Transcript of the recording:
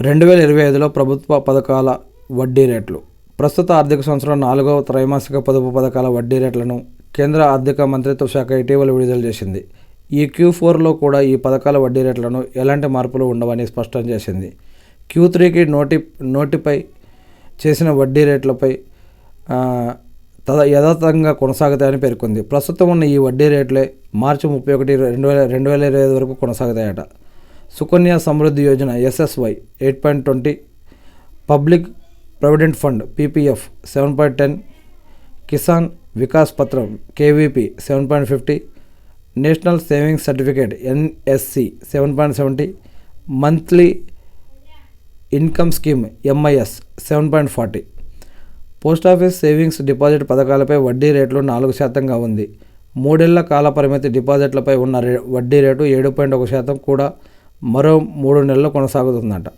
2025లో ప్రభుత్వ పథకాల వడ్డీ రేట్లు. ప్రస్తుత ఆర్థిక సంవత్సరం 4వ త్రైమాసిక పొదుపు పథకాల వడ్డీ రేట్లను కేంద్ర ఆర్థిక మంత్రిత్వ శాఖ ఇటీవల విడుదల చేసింది. ఈ Q4లో కూడా ఈ పథకాల వడ్డీ రేట్లను ఎలాంటి మార్పులు ఉండవని స్పష్టం చేసింది. Q3కి నోటిఫై చేసిన వడ్డీ రేట్లపై యథాతథంగా కొనసాగుతాయని పేర్కొంది. ప్రస్తుతం ఉన్న ఈ వడ్డీ రేట్లే మార్చి 31, 2025 వరకు కొనసాగుతాయట. Sukanya Samriddhi Yojana SSY 8.20, public provident fund PPF 7.10, Kisan Vikas Patra KVP 7.50, national savings certificate NSC 7.70, monthly income scheme MIS 7.40. Post office savings deposit పథకాలపై వడ్డీ రేట్లు 4%గా ఉంది. 3 ఏళ్ల కాల పరిమితి డిపాజిట్లపై ఉన్న వడ్డీ రేటు 7.1% కూడా మరో 3 నెలలు కొనసాగుతుందట.